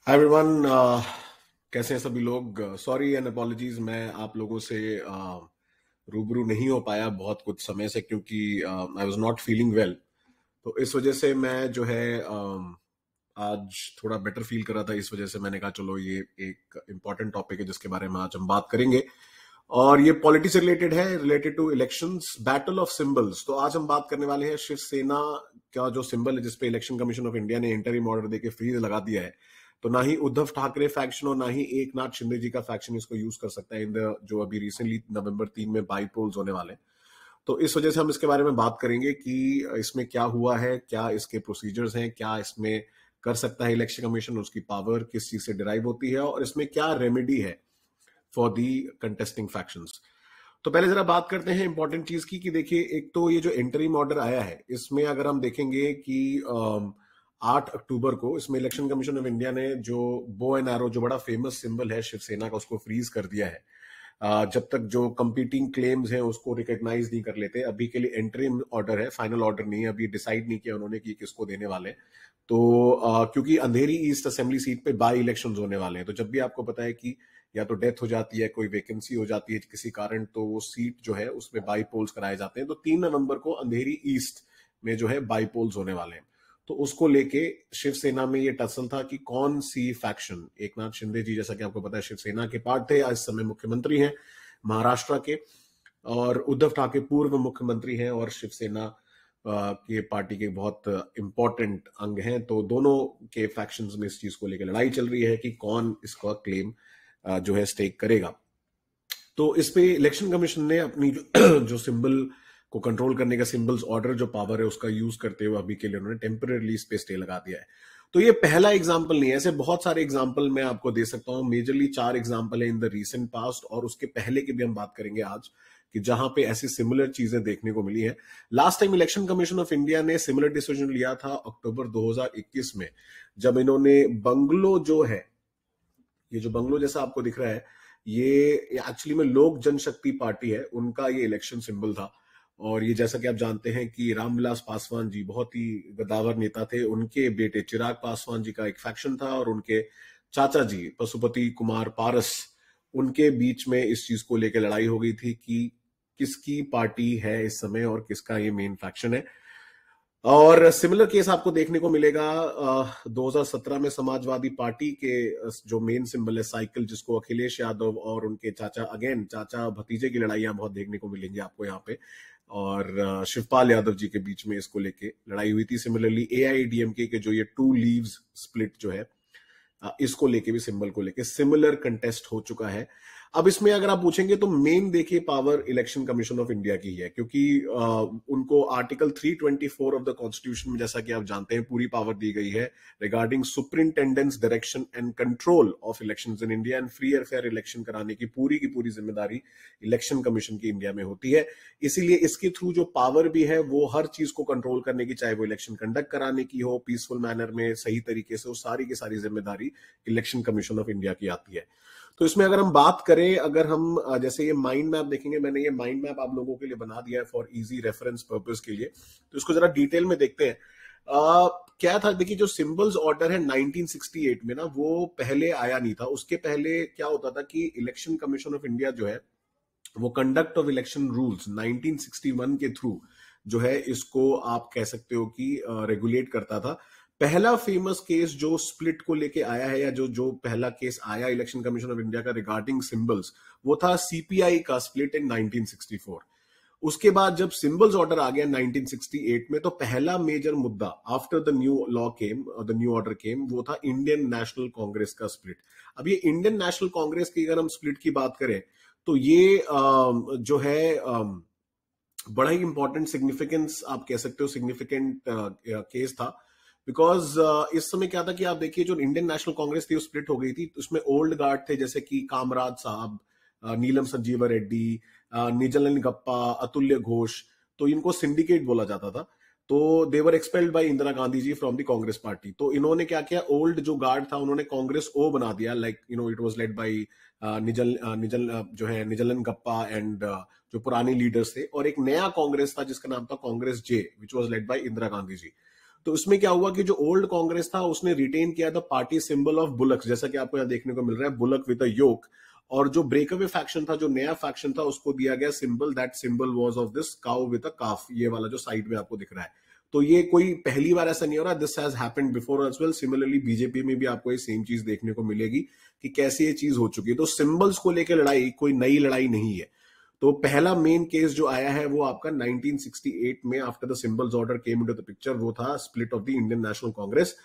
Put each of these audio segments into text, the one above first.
Hi everyone. कैसे हैं सभी लोग। सॉरी एंड अपॉलॉजीज, मैं आप लोगों से रूबरू नहीं हो पाया बहुत कुछ समय से, क्योंकि I was not feeling well. तो इस वजह से मैं जो है आज थोड़ा बेटर फील कर रहा था। इस वजह से मैंने कहा चलो ये एक इम्पॉर्टेंट टॉपिक है जिसके बारे में आज हम बात करेंगे, और ये पॉलिटिक्स से रिलेटेड है, related to elections, battle of symbols. तो आज हम बात करने वाले हैं शिवसेना का जो सिंबल है जिसपे इलेक्शन कमीशन ऑफ इंडिया ने इंटरिम ऑर्डर देके फ्रीज लगा दिया है। तो ना ही उद्धव ठाकरे फैक्शन और ना ही एक नाथ शिंदे जी का फैक्शन इसको यूज कर सकता है इन द जो अभी रिसेंटली नवंबर 3 में बाई पोल्स होने वाले हैं। तो इस वजह से हम इसके बारे में बात करेंगे कि इसमें क्या हुआ है, क्या इसके प्रोसीजर्स हैं, क्या इसमें कर सकता है इलेक्शन कमीशन, उसकी पावर किस चीज से डिराइव होती है, और इसमें क्या रेमेडी है फॉर दी कंटेस्टिंग फैक्शंस। तो पहले जरा बात करते हैं इंपॉर्टेंट चीज की कि देखिए, एक तो ये जो इंटरिम ऑर्डर आया है इसमें अगर हम देखेंगे कि 8 अक्टूबर को इसमें इलेक्शन कमीशन ऑफ इंडिया ने जो बो एंड एरो, जो बड़ा फेमस सिंबल है शिवसेना का, उसको फ्रीज कर दिया है। जब तक जो कंपीटिंग क्लेम्स हैं उसको रिकॉग्नाइज नहीं कर लेते। अभी के लिए इंटरिम ऑर्डर है, फाइनल ऑर्डर नहीं है। अभी डिसाइड नहीं किया उन्होंने कि किसको देने वाले हैं। तो क्योंकि अंधेरी ईस्ट असेंबली सीट पे बाई इलेक्शंस होने वाले हैं, तो जब भी आपको पता है कि या तो डेथ हो जाती है, कोई वैकेंसी हो जाती है किसी कारण, तो वो सीट जो है उसमें बाई पोल्स कराए जाते हैं। तो 3 नवंबर को अंधेरी ईस्ट में जो है बाई पोल्स होने वाले हैं। तो उसको लेके शिवसेना में ये टसल था कि कौन सी फैक्शन, एक नाथ शिंदे जी जैसा कि आपको पता है शिवसेना के पार्ट थे, आज समय मुख्यमंत्री हैं महाराष्ट्र के, और उद्धव ठाकरे पूर्व मुख्यमंत्री हैं और शिवसेना के पार्टी के बहुत इंपॉर्टेंट अंग हैं। तो दोनों के फैक्शंस में इस चीज को लेकर लड़ाई चल रही है कि कौन इसका क्लेम जो है स्टेक करेगा। तो इस पे इलेक्शन कमीशन ने अपनी जो सिंबल को कंट्रोल करने का, सिंबल्स ऑर्डर जो पावर है उसका यूज करते हुए अभी के लिए उन्होंने टेम्पररी इस पे स्टे लगा दिया है। तो ये पहला एग्जाम्पल नहीं है, ऐसे बहुत सारे एग्जाम्पल मैं आपको दे सकता हूं। मेजरली 4 एग्जाम्पल है इन द रीसेंट पास्ट, और उसके पहले की भी हम बात करेंगे आज कि जहां पे ऐसी सिमिलर चीजें देखने को मिली है। Last time election commission of India ने सिमिलर डिसीजन लिया था अक्टूबर 2021 में, जब इन्होंने बंगलो जो है, ये जो बंगलो जैसा आपको दिख रहा है, ये एक्चुअली में लोक जनशक्ति पार्टी है, उनका ये इलेक्शन सिंबल था। और ये जैसा कि आप जानते हैं कि रामविलास पासवान जी बहुत ही गद्दावर नेता थे, उनके बेटे चिराग पासवान जी का एक फैक्शन था, और उनके चाचा जी पशुपति कुमार पारस, उनके बीच में इस चीज को लेकर लड़ाई हो गई थी कि किसकी पार्टी है इस समय और किसका ये मेन फैक्शन है। और सिमिलर केस आपको देखने को मिलेगा 2017 में समाजवादी पार्टी के जो मेन सिंबल है साइकिल, जिसको अखिलेश यादव और उनके चाचा, अगेन चाचा भतीजे की लड़ाइयां बहुत देखने को मिलेंगी आपको यहाँ पे, और शिवपाल यादव जी के बीच में इसको लेके लड़ाई हुई थी। सिमिलरली एआईडीएमके के जो ये टू लीव्स स्प्लिट जो है, इसको लेके भी, सिंबल को लेके सिमिलर कंटेस्ट हो चुका है। अब इसमें अगर आप पूछेंगे तो मेन देखिए power election commission of India की है, क्योंकि उनको आर्टिकल 324 ऑफ द कॉन्स्टिट्यूशन में, जैसा कि आप जानते हैं, पूरी पावर दी गई है regarding superintendence direction and control of elections in India, and free और फेयर इलेक्शन कराने की पूरी जिम्मेदारी इलेक्शन कमीशन की इंडिया में होती है। इसीलिए इसके थ्रू जो पावर भी है वो हर चीज को कंट्रोल करने की, चाहे वो इलेक्शन कंडक्ट कराने की हो पीसफुल मैनर में, सही तरीके से, वो सारी की सारी जिम्मेदारी इलेक्शन कमीशन ऑफ इंडिया की आती है। तो इसमें अगर हम बात करें, अगर हम जैसे ये माइंड मैप देखेंगे, मैंने ये माइंड मैप आप लोगों के लिए बना दिया है फॉर इजी रेफरेंस पर्पस के लिए, तो इसको जरा डिटेल में देखते हैं। क्या था, देखिए जो सिंबल्स ऑर्डर है 1968 में ना, वो पहले आया नहीं था। उसके पहले क्या होता था कि इलेक्शन कमीशन ऑफ इंडिया जो है वो कंडक्ट ऑफ इलेक्शन रूल्स 1961 के थ्रू जो है, इसको आप कह सकते हो कि रेगुलेट करता था। पहला फेमस केस जो स्प्लिट को लेके आया है, या जो जो पहला केस आया इलेक्शन कमीशन ऑफ इंडिया का रिगार्डिंग सिंबल्स, वो था सीपीआई का स्प्लिट इन 1964। उसके बाद जब सिंबल्स ऑर्डर आ गया 1968 में, तो पहला मेजर मुद्दा after the new law came, the new order came, वो था इंडियन नेशनल कांग्रेस का स्प्लिट। अब ये इंडियन नेशनल कांग्रेस की अगर हम स्प्लिट की बात करें, तो ये जो है बड़ा ही इंपॉर्टेंट, सिग्निफिकेंस आप कह सकते हो, सिग्निफिकेंट केस था। बिकॉज इस समय क्या था कि आप देखिए, जो इंडियन नेशनल कांग्रेस थी वो स्प्लिट हो गई थी। उसमें ओल्ड गार्ड थे जैसे कि कामराज साहब, नीलम संजीवा रेड्डी, निजलन गप्पा, अतुल्य घोष, तो इनको सिंडिकेट बोला जाता था। तो they were expelled by Indira Gandhi ji from the Congress party. तो इन्होंने क्या किया, ओल्ड जो गार्ड था उन्होंने कांग्रेस ओ बना दिया, like it was led bye जो है निजलन गप्पा एंड जो पुराने लीडर्स थे, और एक नया कांग्रेस था जिसका नाम था Congress J, which was led by Indira Gandhi ji. तो उसमें क्या हुआ कि जो ओल्ड कांग्रेस था उसने रिटेन किया था पार्टी सिंबल ऑफ बुलक, जैसा कि आपको यहाँ देखने को मिल रहा है, बुलक विद अ योक। और जो ब्रेकअवे फैक्शन था, जो नया फैक्शन था, उसको दिया गया symbol, that symbol was of this cow with a calf, ये वाला जो साइड में आपको दिख रहा है। तो ये कोई पहली बार ऐसा नहीं हो रहा, this has happened before as well. Similarly BJP में भी आपको ये सेम चीज देखने को मिलेगी कि कैसे ये चीज हो चुकी है। तो सिंबल्स को लेकर लड़ाई कोई नई लड़ाई नहीं है। तो पहला मेन केस जो आया है वो आपका 1968 में, after the symbols order came into the picture, वो था split of the Indian national Congress,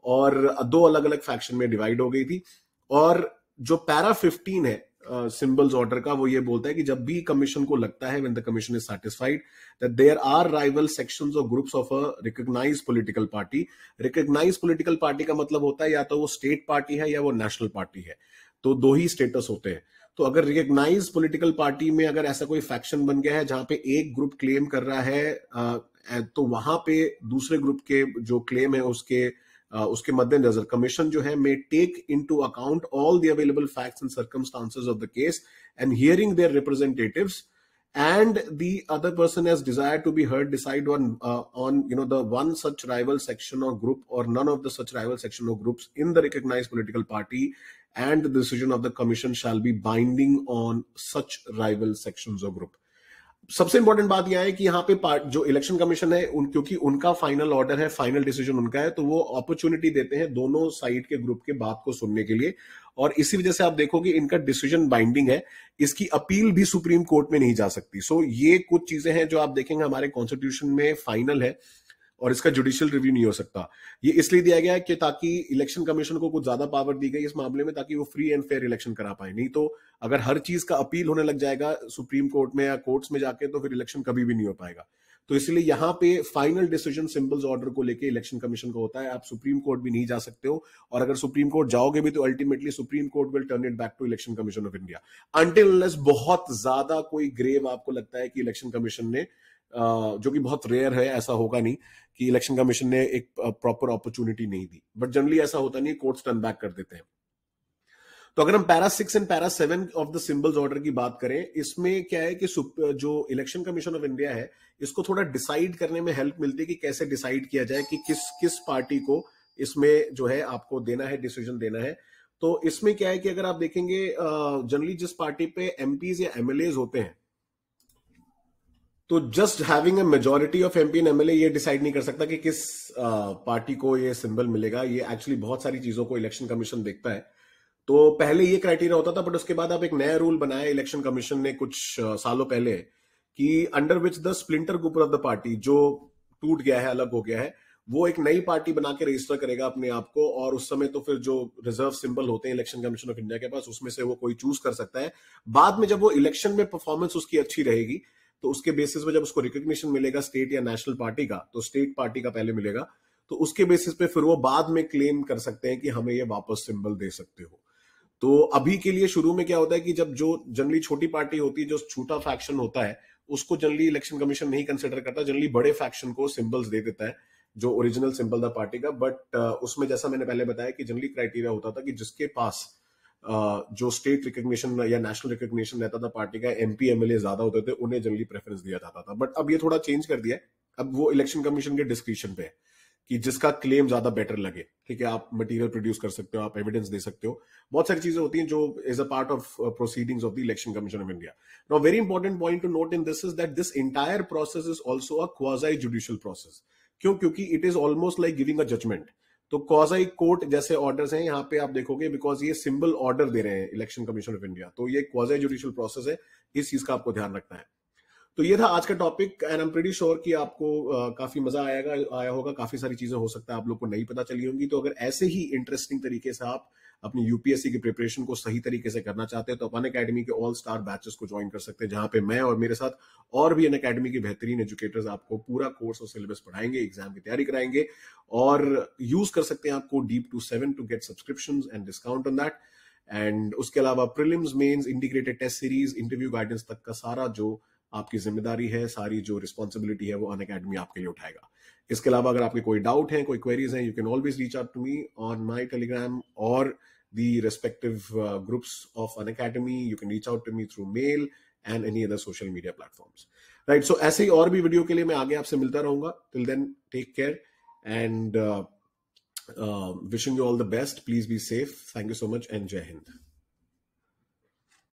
और दो अलग अलग फैक्शन में डिवाइड हो गई थी। और जो पैरा 15 है सिंबल्स ऑर्डर का, वो ये बोलता है कि जब भी कमीशन को लगता है, when the commission is satisfied that there are rival sections और groups of a recognised political party. Recognised political party का मतलब होता है या तो वो स्टेट पार्टी है या वो नेशनल पार्टी है, तो दो ही स्टेटस होते हैं। तो अगर रिकॉग्नाइज पॉलिटिकल पार्टी में अगर ऐसा कोई फैक्शन बन गया है जहां पे एक ग्रुप क्लेम कर रहा है, तो वहां पे दूसरे ग्रुप के जो क्लेम है उसके मद्देनजर कमीशन जो है may take into account all the available facts and circumstances of the case and hearing their representatives and the other person has desired to be heard decide on the one such rival section or group or none of the such rival section or groups in the recognized political party, and the decision of the commission shall be binding on such rival sections or group. सबसे important बात यह है कि यहाँ पे जो election commission है क्योंकि उनका फाइनल ऑर्डर है, फाइनल डिसीजन उनका है, तो वो अपॉर्चुनिटी देते हैं दोनों साइड के ग्रुप के बात को सुनने के लिए। और इसी वजह से आप देखोगे इनका डिसीजन बाइंडिंग है, इसकी अपील भी सुप्रीम कोर्ट में नहीं जा सकती। सो ये कुछ चीजें हैं जो आप देखेंगे हमारे कॉन्स्टिट्यूशन में फाइनल है, और इसका जुडिशियल रिव्यू नहीं हो सकता। ये इसलिए दिया गया है कि ताकि इलेक्शन कमीशन को कुछ ज्यादा पावर दी गई इस मामले में, ताकि वो फ्री एंड फेयर इलेक्शन करा पाए। नहीं तो अगर हर चीज का अपील होने लग जाएगा सुप्रीम कोर्ट में या कोर्ट्स में जाके, तो फिर इलेक्शन कभी भी नहीं हो पाएगा। तो इसलिए यहां पे फाइनल डिसीजन सिंबल्स ऑर्डर को लेके इलेक्शन कमीशन का होता है। आप सुप्रीम कोर्ट भी नहीं जा सकते हो, और अगर सुप्रीम कोर्ट जाओगे भी तो ultimately supreme court will turn it back to election commission of India, until unless बहुत ज्यादा कोई ग्रेव आपको लगता है कि इलेक्शन कमीशन ने, जो कि बहुत रेयर है, ऐसा होगा नहीं कि इलेक्शन कमीशन ने एक प्रॉपर अपॉर्चुनिटी नहीं दी, बट जनरली ऐसा होता नहीं, कोर्ट्स टर्न बैक कर देते हैं। तो अगर हम para 6 and para 7 of the symbols order की बात करें, इसमें क्या है कि जो इलेक्शन कमीशन ऑफ इंडिया है, इसको थोड़ा डिसाइड करने में हेल्प मिलती है कि कैसे डिसाइड किया जाए कि किस किस पार्टी को इसमें जो है आपको देना है, डिसीजन देना है। तो इसमें क्या है कि अगर आप देखेंगे जनरली जिस पार्टी पे एमपीज या एमएलए होते हैं, तो just having a majority of MP and MLA ये डिसाइड नहीं कर सकता कि किस पार्टी को ये सिंबल मिलेगा। ये एक्चुअली बहुत सारी चीजों को इलेक्शन कमीशन देखता है। तो पहले ये क्राइटेरिया होता था, बट उसके बाद अब एक नया रूल बनाया इलेक्शन कमीशन ने कुछ सालों पहले, कि under which the splinter group of the party, जो टूट गया है, अलग हो गया है, वो एक नई पार्टी बना के रजिस्टर करेगा अपने आप को, और उस समय तो फिर जो रिजर्व सिंबल होते हैं इलेक्शन कमीशन ऑफ इंडिया के पास, उसमें से वो कोई चूज कर सकता है। बाद में जब वो इलेक्शन में परफॉर्मेंस उसकी अच्छी रहेगी, तो उसके बेसिस पे जब उसको रिकॉग्निशन मिलेगा स्टेट या नेशनल पार्टी का, तो स्टेट पार्टी का पहले मिलेगा, तो उसके बेसिस पे फिर वो बाद में क्लेम कर सकते हैं कि हमें ये वापस सिंबल दे सकते हो। तो अभी के लिए शुरू में क्या होता है कि जब जो जनरली छोटी पार्टी होती है, जो छोटा फैक्शन होता है, उसको जनरली इलेक्शन कमीशन नहीं कंसिडर करता, जनरली बड़े फैक्शन को सिंबल्स दे देता है, जो ओरिजिनल सिंबल था पार्टी का। बट उसमें जैसा मैंने पहले बताया कि जनरली क्राइटेरिया होता था कि जिसके पास जो स्टेट रिकॉग्निशन या नेशनल रिकॉग्निशन रहता था पार्टी का, एमपी एमएलए ज्यादा होते थे, उन्हें जनरली प्रेफरेंस दिया जाता था। बट अब ये थोड़ा चेंज कर दिया है, अब वो इलेक्शन कमीशन के डिस्क्रिप्शन पे है कि जिसका क्लेम ज्यादा बेटर लगे, ठीक है, आप मटेरियल प्रोड्यूस कर सकते हो, आप एविडेंस दे सकते हो, बहुत सारी चीजें होती हैं जो is a part of proceedings of the election commission of India. Now very important point to note in this is that this entire process is also a quasi judicial process. क्यों? क्योंकि it is almost like giving a judgement. तो quasi court जैसे orders हैं यहाँ पे आप देखोगे, because ये सिंबल ऑर्डर दे रहे हैं इलेक्शन कमीशन ऑफ इंडिया, तो ये क्वाजी जुडिशियल प्रोसेस है, इस चीज का आपको ध्यान रखना है। तो ये था आज का topic, and I am pretty sure कि आपको काफी मजा आया होगा, काफी सारी चीजें हो सकता है आप लोग को नहीं पता चली होंगी। तो अगर ऐसे ही इंटरेस्टिंग तरीके से आप अपनी यूपीएससी की प्रिपरेशन को सही तरीके से करना चाहते हैं, तो अपन अकेडमी के ऑल स्टार बैचेस को ज्वाइन कर सकते हैं, जहां पे मैं और मेरे साथ और भी अन अकेडमी के बेहतरीन एजुकेटर्स आपको पूरा कोर्स और सिलेबस पढ़ाएंगे, एग्जाम की तैयारी कराएंगे, और यूज कर सकते हैं आपको DEEP27 to get subscription and discount on that. And उसके अलावा prelims, mains, integrated test series, interview guidance तक का सारा जो आपकी जिम्मेदारी है, सारी जो रिस्पॉन्सिबिलिटी है, वो अन अकेडमी आपके लिए उठाएगा। इसके अलावा अगर आपके कोई डाउट है, कोई क्वेरीज हैं, you can always reach out to me on my Telegram और the respective groups of an academy. You can reach out to me through mail and any other social media platforms. Right, so ऐसे ही और भी video के लिए मैं आगे आपसे मिलता रहूंगा. Till then, take care. and wishing you all the best. Please be safe. Thank you so much and Jai Hind.